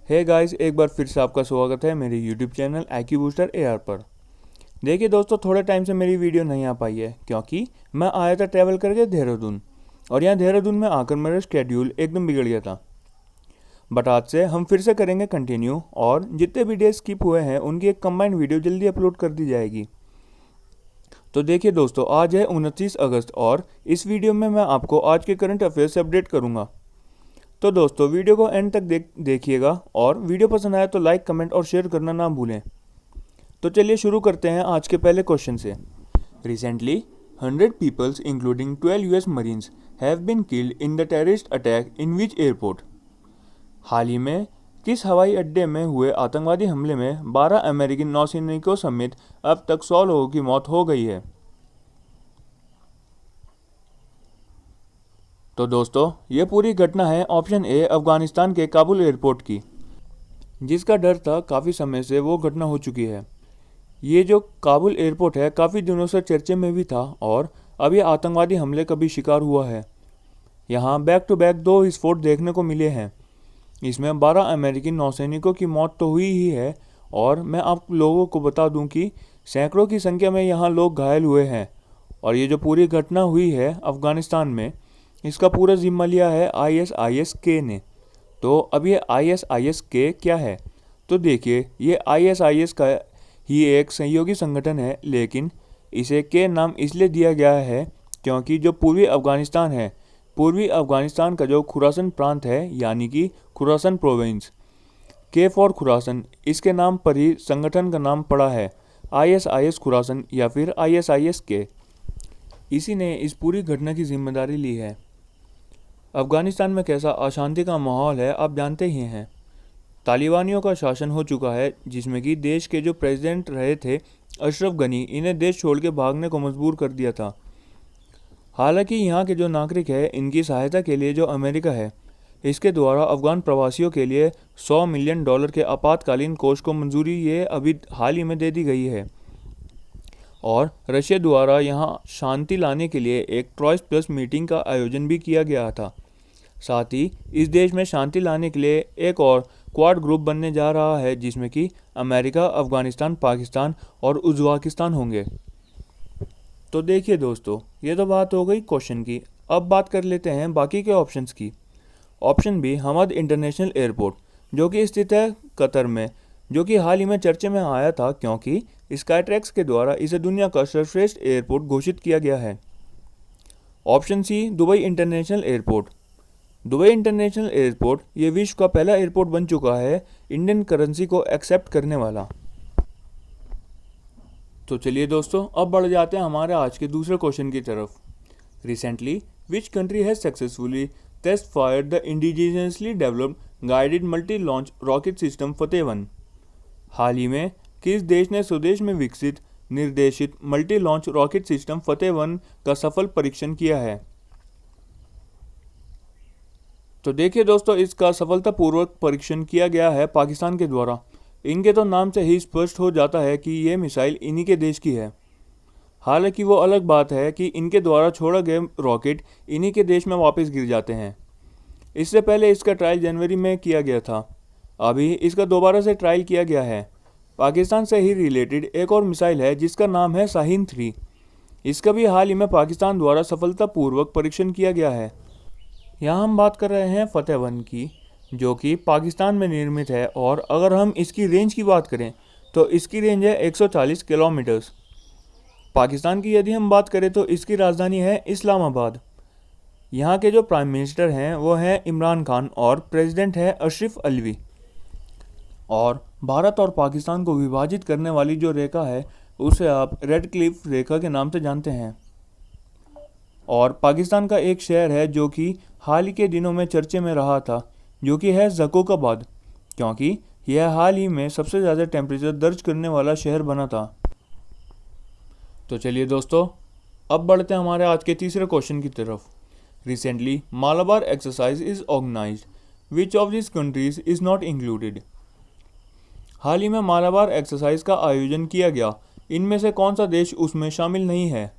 Hey guys, एक बार फिर से आपका स्वागत है मेरे YouTube channel IQ booster AR पर। देखिए दोस्तों, थोड़े टाइम से मेरी वीडियो नहीं आ पाई है क्योंकि मैं आया था ट्रैवल करके देहरादून, और यहाँ देहरादून में आकर मेरा शेड्यूल एकदम बिगड़ गया था। बट आज से हम फिर से करेंगे कंटिन्यू, और जितने भी डेज स्किप हुए हैं उनकी एक कंबाइंड वीडियो जल्दी अपलोड कर दी जाएगी। तो देखिए दोस्तों, आज है 29 अगस्त और इस वीडियो में मैं आपको आज के करंट अफेयर से अपडेट करूँगा। तो दोस्तों, वीडियो को एंड तक देखिएगा, और वीडियो पसंद आया तो लाइक, कमेंट और शेयर करना ना भूलें। तो चलिए शुरू करते हैं आज के पहले क्वेश्चन से। Recently 100 peoples including 12 US marines have been killed in the terrorist attack in which airport. हाल ही में किस हवाई अड्डे में हुए आतंकवादी हमले में 12 अमेरिकी नौसैनिकों समेत अब तक 100 लोगों की मौत हो गई है। तो दोस्तों, ये पूरी घटना है ऑप्शन ए अफगानिस्तान के काबुल एयरपोर्ट की, जिसका डर था काफ़ी समय से वो घटना हो चुकी है। ये जो काबुल एयरपोर्ट है काफ़ी दिनों से चर्चे में भी था, और अब ये आतंकवादी हमले का भी शिकार हुआ है। यहाँ बैक टू बैक 2 विस्फोट देखने को मिले हैं। इसमें 12 अमेरिकी नौसैनिकों की मौत तो हुई ही है, और मैं आप लोगों को बता दूं कि सैकड़ों की संख्या में यहाँ लोग घायल हुए हैं। और ये जो पूरी घटना हुई है अफ़गानिस्तान में, इसका पूरा जिम्मा लिया है ISIS-K ने। तो अब ये ISIS-K क्या है? तो देखिए, ये ISIS का ही एक सहयोगी संगठन है, लेकिन इसे K नाम इसलिए दिया गया है क्योंकि जो पूर्वी अफ़गानिस्तान है, पूर्वी अफ़गानिस्तान का जो खुरासन प्रांत है, यानी कि Khurasan province, K for Khurasan, इसके नाम पर ही संगठन का नाम पड़ा है ISIS खुरासन या फिर ISIS-K। इसी ने इस पूरी घटना की जिम्मेदारी ली है। अफ़गानिस्तान में कैसा अशांति का माहौल है आप जानते ही हैं। तालिबानियों का शासन हो चुका है, जिसमें कि देश के जो प्रेसिडेंट रहे थे अशरफ गनी, इन्हें देश छोड़ के भागने को मजबूर कर दिया था। हालांकि यहाँ के जो नागरिक हैं, इनकी सहायता के लिए जो अमेरिका है, इसके द्वारा अफ़गान प्रवासियों के लिए $100 मिलियन के आपातकालीन कोष को मंजूरी ये अभी हाल ही में दे दी गई है। और रशिया द्वारा यहाँ शांति लाने के लिए एक ट्रॉयस प्लस मीटिंग का आयोजन भी किया गया था। साथ ही इस देश में शांति लाने के लिए एक और क्वाड ग्रुप बनने जा रहा है, जिसमें कि अमेरिका, अफ़गानिस्तान, पाकिस्तान और उज़्बेकिस्तान होंगे। तो देखिए दोस्तों, ये तो बात हो गई क्वेश्चन की। अब बात कर लेते हैं बाकी के ऑप्शंस की। Option B Hamad international airport, जो कि स्थित है कतर में, जो कि हाल ही में चर्चे में आया था क्योंकि स्काईट्रैक्स के द्वारा इसे दुनिया का सर्वश्रेष्ठ एयरपोर्ट घोषित किया गया है। Option C Dubai international airport. Dubai international airport ये विश्व का पहला एयरपोर्ट बन चुका है इंडियन करेंसी को एक्सेप्ट करने वाला। तो चलिए दोस्तों, अब बढ़ जाते हैं हमारे आज के दूसरे क्वेश्चन की तरफ। Recently which country has successfully test fired the indigenously developed guided multi launch rocket system फतेह-1। हाल ही में किस देश ने स्वदेश में विकसित निर्देशित मल्टी लॉन्च रॉकेट सिस्टम फतेह-1 का सफल परीक्षण किया है? तो देखिए दोस्तों, इसका सफलतापूर्वक परीक्षण किया गया है पाकिस्तान के द्वारा। इनके तो नाम से ही स्पष्ट हो जाता है कि ये मिसाइल इन्हीं के देश की है। हालांकि वो अलग बात है कि इनके द्वारा छोड़ा गया रॉकेट इन्हीं के देश में वापस गिर जाते हैं। इससे पहले इसका ट्रायल जनवरी में किया गया था, अभी इसका दोबारा से ट्रायल किया गया है। पाकिस्तान से ही रिलेटेड एक और मिसाइल है जिसका नाम है शाहीन-3। इसका भी हाल ही में पाकिस्तान द्वारा सफलतापूर्वक परीक्षण किया गया है। यहाँ हम बात कर रहे हैं फतेह-1 की, जो कि पाकिस्तान में निर्मित है, और अगर हम इसकी रेंज की बात करें तो इसकी रेंज है 140 किलोमीटर्स। पाकिस्तान की यदि हम बात करें तो इसकी राजधानी है इस्लामाबाद। यहाँ के जो प्राइम मिनिस्टर हैं वो हैं इमरान खान, और प्रेसिडेंट है अशरफ अलवी। और भारत और पाकिस्तान को विभाजित करने वाली जो रेखा है उसे आप रेड क्लिफ रेखा के नाम से जानते हैं। और पाकिस्तान का एक शहर है जो कि हाल ही के दिनों में चर्चे में रहा था, जो कि है ज़कोकाबाद, क्योंकि यह हाल ही में सबसे ज़्यादा टेम्परेचर दर्ज करने वाला शहर बना था। तो चलिए दोस्तों, अब बढ़ते हैं हमारे आज के तीसरे क्वेश्चन की तरफ। Recently Malabar exercise is organised, which of this countries is not included. हाल ही में मालाबार एक्सरसाइज का आयोजन किया गया, इनमें से कौन सा देश उसमें शामिल नहीं है?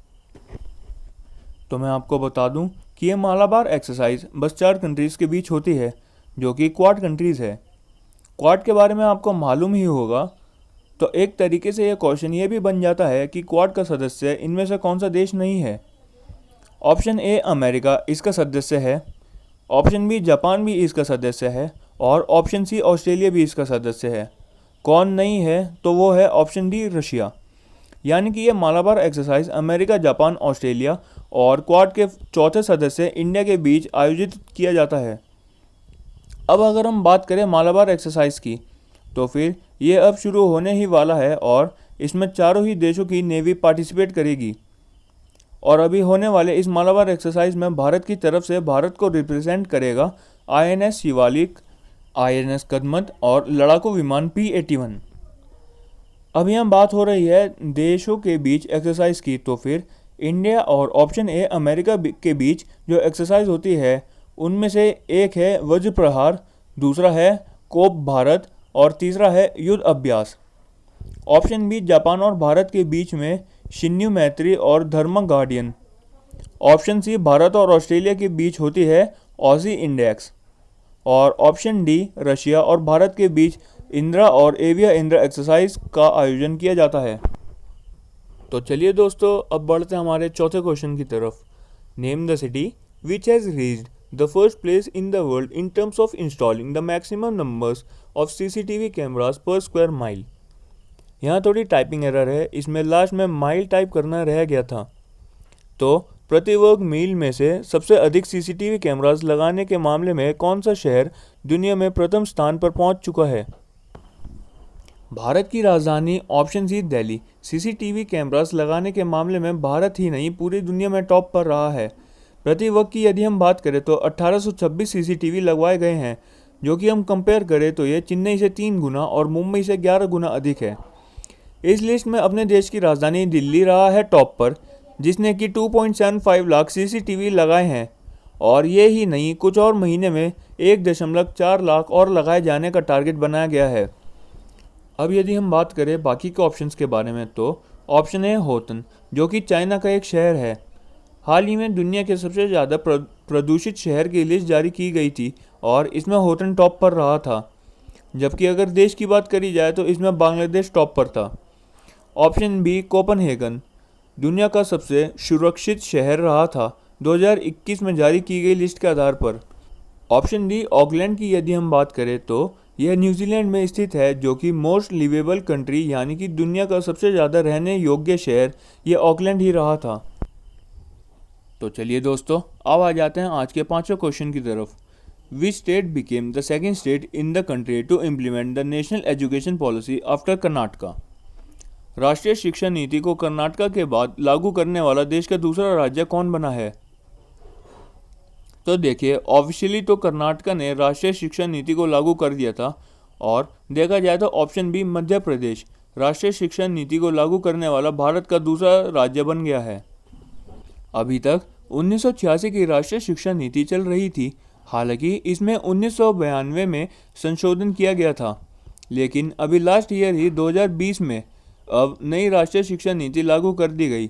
तो मैं आपको बता दूं कि ये मालाबार एक्सरसाइज बस 4 कंट्रीज़ के बीच होती है, जो कि क्वाड कंट्रीज़ है। क्वाड के बारे में आपको मालूम ही होगा, तो एक तरीके से यह क्वेश्चन ये भी बन जाता है कि क्वाड का सदस्य इनमें से कौन सा देश नहीं है। ऑप्शन ए अमेरिका इसका सदस्य है, ऑप्शन बी जापान भी इसका सदस्य है, और ऑप्शन सी ऑस्ट्रेलिया भी इसका सदस्य है। कौन नहीं है, तो वो है ऑप्शन डी रशिया। यानी कि ये Malabar exercise America, Japan, Australia और क्वाड के चौथे सदस्य इंडिया के बीच आयोजित किया जाता है। अब अगर हम बात करें मालाबार एक्सरसाइज की, तो फिर ये अब शुरू होने ही वाला है और इसमें चारों ही देशों की नेवी पार्टिसिपेट करेगी। और अभी होने वाले इस मालाबार एक्सरसाइज में भारत की तरफ से भारत को रिप्रेजेंट करेगा INS शिवालिक, INS कदमत और लड़ाकू विमान P-81। अभी हम बात हो रही है देशों के बीच एक्सरसाइज की, तो फिर इंडिया और ऑप्शन ए अमेरिका के बीच जो एक्सरसाइज होती है उनमें से एक है वज्र प्रहार, दूसरा है कोप भारत और तीसरा है युद्ध अभ्यास। ऑप्शन बी जापान और भारत के बीच में शिन्यू मैत्री और धर्म गार्डियन। ऑप्शन सी भारत और ऑस्ट्रेलिया के बीच होती है ऑजी इंडेक्स। और ऑप्शन डी रशिया और भारत के बीच इंदिरा और एविया इंदिरा एक्सरसाइज का आयोजन किया जाता है। तो चलिए दोस्तों, अब बढ़ते हैं हमारे चौथे क्वेश्चन की तरफ। Name the city which has reached the first place in the world in terms of installing the maximum numbers of CCTV cameras पर स्क्वायर माइल। यहाँ थोड़ी टाइपिंग एरर है, इसमें लास्ट में माइल टाइप करना रह गया था। तो प्रति वर्ग मील में से सबसे अधिक CCTV कैमरास लगाने के मामले में कौन सा शहर दुनिया में प्रथम स्थान पर पहुँच चुका है? भारत की राजधानी option C Delhi CCTV cameras लगाने के मामले में भारत ही नहीं पूरी दुनिया में टॉप पर रहा है। प्रति वर्ग की यदि हम बात करें तो 1826 CCTV लगवाए गए हैं, जो कि हम कंपेयर करें तो ये चेन्नई से 3 गुना और मुंबई से 11 गुना अधिक है। इस लिस्ट में अपने देश की राजधानी दिल्ली रहा है टॉप पर, जिसने कि 2.75 लाख CCTV लगाए हैं। और ये ही नहीं, कुछ और महीने में 1.4 लाख और लगाए जाने का टारगेट बनाया गया है। अब यदि हम बात करें बाकी के ऑप्शंस के बारे में, तो ऑप्शन ए होतन, जो कि चाइना का एक शहर है। हाल ही में दुनिया के सबसे ज़्यादा प्रदूषित शहर की लिस्ट जारी की गई थी और इसमें होतन टॉप पर रहा था। जबकि अगर देश की बात करी जाए तो इसमें बांग्लादेश टॉप पर था। ऑप्शन बी कोपनहेगन दुनिया का सबसे सुरक्षित शहर रहा था 2021 में जारी की गई लिस्ट के आधार पर। ऑप्शन डी ऑकलैंड की यदि हम बात करें तो यह न्यूजीलैंड में स्थित है, जो कि मोस्ट लिवेबल कंट्री यानी कि दुनिया का सबसे ज़्यादा रहने योग्य शहर ये ऑकलैंड ही रहा था। तो चलिए दोस्तों, अब आ जाते हैं आज के पांचवें क्वेश्चन की तरफ। Which state became the second state in the country to implement the national education policy after Karnataka. राष्ट्रीय शिक्षा नीति को कर्नाटका के बाद लागू करने वाला देश का दूसरा राज्य कौन बना है? तो देखिए, ऑफिशियली तो कर्नाटका ने राष्ट्रीय शिक्षा नीति को लागू कर दिया था, और देखा जाए तो ऑप्शन बी मध्य प्रदेश राष्ट्रीय शिक्षा नीति को लागू करने वाला भारत का दूसरा राज्य बन गया है। अभी तक 1986 की राष्ट्रीय शिक्षा नीति चल रही थी, हालांकि इसमें 1992 में संशोधन किया गया था, लेकिन अभी लास्ट ईयर ही 2020 में अब नई राष्ट्रीय शिक्षा नीति लागू कर दी गई,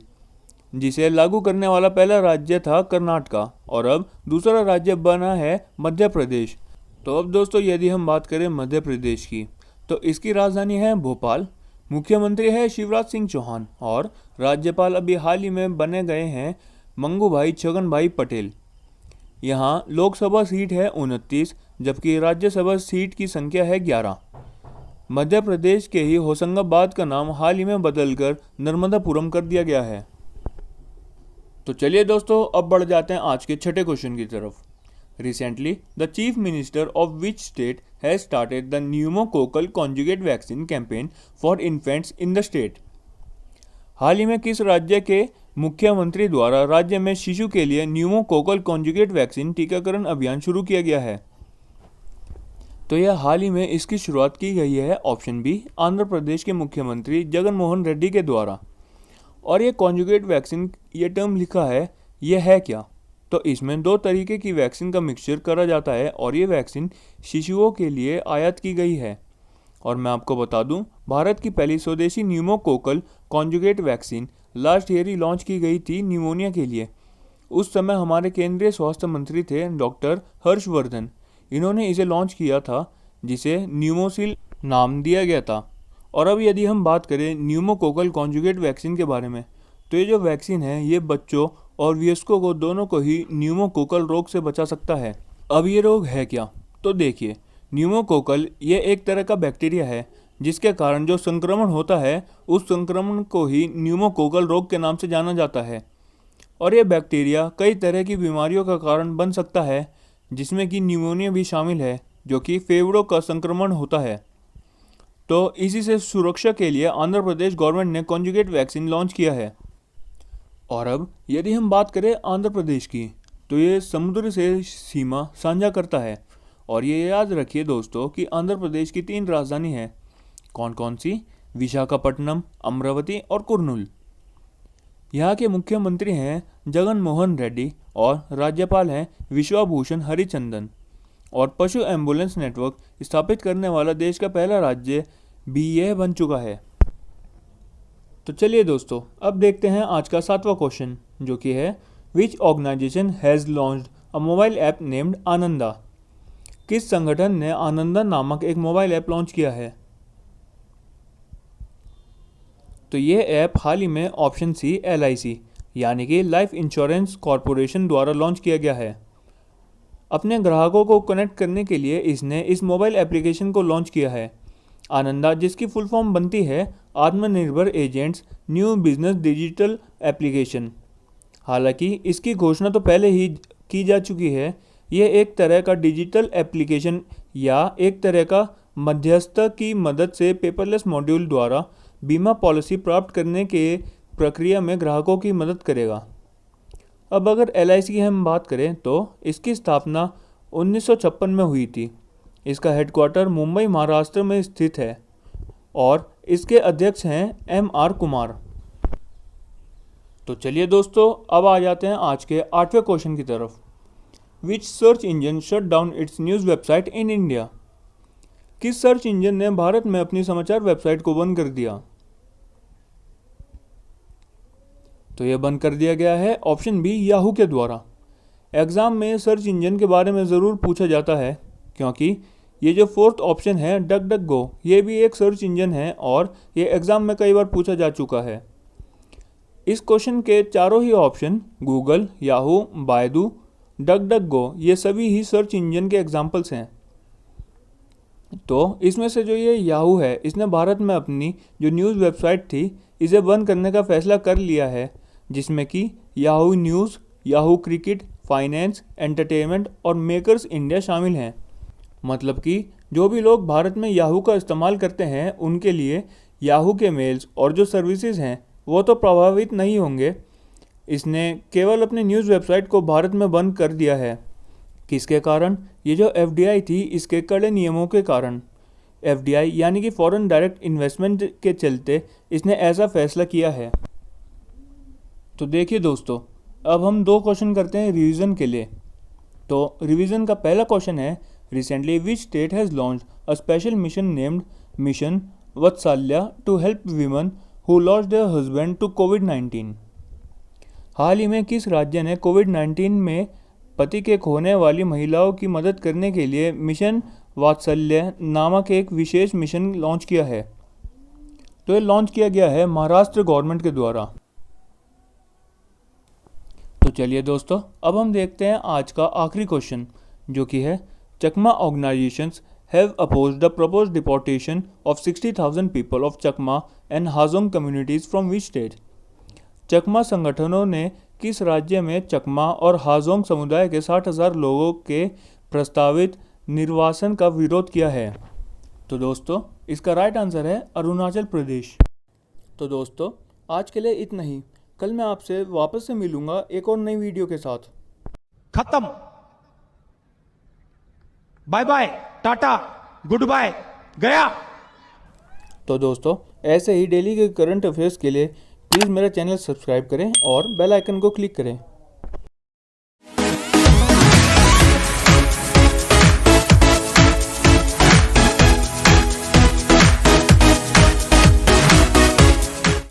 जिसे लागू करने वाला पहला राज्य था कर्नाटका और अब दूसरा राज्य बना है मध्य प्रदेश। तो अब दोस्तों, यदि हम बात करें मध्य प्रदेश की, तो इसकी राजधानी है भोपाल, मुख्यमंत्री है शिवराज सिंह चौहान और राज्यपाल अभी हाल ही में बने गए हैं मंगूभाई छगन भाई पटेल। यहाँ लोकसभा सीट है 29, जबकि राज्यसभा सीट की संख्या है 11। मध्य प्रदेश के ही होशंगाबाद का नाम हाल ही में बदलकर नर्मदापुरम कर दिया गया है। तो चलिए दोस्तों, अब बढ़ जाते हैं आज के छठे क्वेश्चन की तरफ। Recently the chief minister of which state has started the pneumococcal conjugate vaccine campaign for infants in the state. हाल ही में किस राज्य के मुख्यमंत्री द्वारा राज्य में शिशु के लिए न्यूमोकोकल कॉन्जुगेट वैक्सीन टीकाकरण अभियान शुरू किया गया है? तो यह हाल ही में इसकी शुरुआत की गई है ऑप्शन बी आंध्र प्रदेश के मुख्यमंत्री जगन मोहन रेड्डी के द्वारा। और ये कॉन्जुगेट वैक्सीन, ये टर्म लिखा है, ये है क्या? तो इसमें 2 तरीके की वैक्सीन का मिक्सचर करा जाता है और ये वैक्सीन शिशुओं के लिए आयात की गई है। और मैं आपको बता दूं, भारत की पहली स्वदेशी pneumococcal conjugate vaccine last year ही लॉन्च की गई थी न्यूमोनिया के लिए। उस समय हमारे केंद्रीय स्वास्थ्य मंत्री थे डॉक्टर हर्षवर्धन। इन्होंने इसे लॉन्च किया था जिसे न्यूमोसिल नाम दिया गया था। और अब यदि हम बात करें न्यूमोकोकल कॉन्जुगेट वैक्सीन के बारे में, तो ये जो वैक्सीन है ये बच्चों और वयस्कों को दोनों को ही न्यूमोकोकल रोग से बचा सकता है। अब ये रोग है क्या? तो देखिए, न्यूमोकोकल ये एक तरह का बैक्टीरिया है जिसके कारण जो संक्रमण होता है उस संक्रमण को ही न्यूमोकोकल रोग के नाम से जाना जाता है। और ये बैक्टीरिया कई तरह की बीमारियों का कारण बन सकता है, जिसमें कि न्यूमोनिया भी शामिल है, जो कि फेफड़ों का संक्रमण होता है। तो इसी से सुरक्षा के लिए आंध्र प्रदेश गवर्नमेंट ने कॉन्जुगेट वैक्सीन लॉन्च किया है। और अब यदि हम बात करें आंध्र प्रदेश की, तो ये समुद्र से सीमा साझा करता है। और ये याद रखिए दोस्तों कि आंध्र प्रदेश की 3 राजधानी है। कौन कौन सी? विशाखापट्टनम, अमरावती और कुर्नूल। यहाँ के मुख्यमंत्री हैं जगन मोहन रेड्डी और राज्यपाल हैं विश्वभूषण हरिचंदन। और पशु एम्बुलेंस नेटवर्क स्थापित करने वाला देश का पहला राज्य भी यह बन चुका है। तो चलिए दोस्तों, अब देखते हैं आज का 7वां क्वेश्चन, जो कि है which organisation has launched a mobile app named Ananda. किस संगठन ने आनंदा नामक एक मोबाइल ऐप लॉन्च किया है? तो ये ऐप हाल ही में ऑप्शन सी LIC यानी कि लाइफ इंश्योरेंस कॉरपोरेशन द्वारा लॉन्च किया गया है। अपने ग्राहकों को कनेक्ट करने के लिए इसने इस मोबाइल एप्लीकेशन को लॉन्च किया है। आनंदा, जिसकी फुल फॉर्म बनती है आत्मनिर्भर agents new business digital application. हालांकि इसकी घोषणा तो पहले ही की जा चुकी है। यह एक तरह का डिजिटल एप्लीकेशन या एक तरह का मध्यस्थ की मदद से पेपरलेस मॉड्यूल द्वारा बीमा पॉलिसी प्राप्त करने के प्रक्रिया में ग्राहकों की मदद करेगा। अब अगर LIC की हम बात करें तो इसकी स्थापना 1956 में हुई थी। इसका हेडक्वार्टर मुंबई महाराष्ट्र में स्थित है और इसके अध्यक्ष हैं MR कुमार। तो चलिए दोस्तों, अब आ जाते हैं आज के 8वें क्वेश्चन की तरफ। Which search engine shut down its news website in India. किस सर्च इंजन ने भारत में अपनी समाचार वेबसाइट को बंद कर दिया? तो यह बंद कर दिया गया है ऑप्शन बी याहू के द्वारा। एग्जाम में सर्च इंजन के बारे में ज़रूर पूछा जाता है, क्योंकि ये जो 4th ऑप्शन है डक डक गो, ये भी एक सर्च इंजन है और ये एग्ज़ाम में कई बार पूछा जा चुका है। इस क्वेश्चन के चारों ही option Google, Yahoo, Baidu, DuckDuckGo, ये सभी ही सर्च इंजन के एग्जाम्पल्स हैं। तो इसमें से जो ये याहू है, इसने भारत में अपनी जो न्यूज़ वेबसाइट थी इसे बंद करने का फैसला कर लिया है, जिसमें कि Yahoo news, Yahoo cricket, finance, entertainment और मेकर्स इंडिया शामिल हैं। मतलब कि जो भी लोग भारत में याहू का इस्तेमाल करते हैं उनके लिए याहू के मेल्स और जो सर्विसेज हैं वो तो प्रभावित नहीं होंगे। इसने केवल अपनी न्यूज़ वेबसाइट को भारत में बंद कर दिया है। किसके कारण? ये जो FDI थी इसके कड़े नियमों के कारण। FDI यानी कि फॉरेन डायरेक्ट इन्वेस्टमेंट के चलते इसने ऐसा फैसला किया है। तो देखिए दोस्तों, अब हम 2 क्वेश्चन करते हैं रिवीजन के लिए। तो रिवीजन का पहला क्वेश्चन है, recently which state has launched a special mission named mission Vatsalya to help women who lost their husband to कोविड-19। हाल ही में किस राज्य ने कोविड-19 में पति के खोने वाली महिलाओं की मदद करने के लिए मिशन वात्सल्य नामक एक विशेष मिशन लॉन्च किया है? तो ये लॉन्च किया गया है महाराष्ट्र गवर्नमेंट के द्वारा। तो चलिए दोस्तों, अब हम देखते हैं आज का आखिरी क्वेश्चन, जो कि है Chakma organisations have opposed the proposed deportation of 60,000 people of Chakma and Hajong communities from which state. Chakma संगठनों ने किस राज्य में चकमा और हाजोंग समुदाय के 60,000 लोगों के प्रस्तावित निर्वासन का विरोध किया है? तो दोस्तों, इसका राइट आंसर है अरुणाचल प्रदेश। तो दोस्तों, आज के लिए इतना ही। कल मैं आपसे वापस से मिलूंगा एक और नई वीडियो के साथ। खत्म। Bye bye, tata, good bye, गया। तो दोस्तों, ऐसे ही डेली के करंट अफेयर्स के लिए प्लीज़ मेरा चैनल सब्सक्राइब करें और बेल आइकन को क्लिक करें।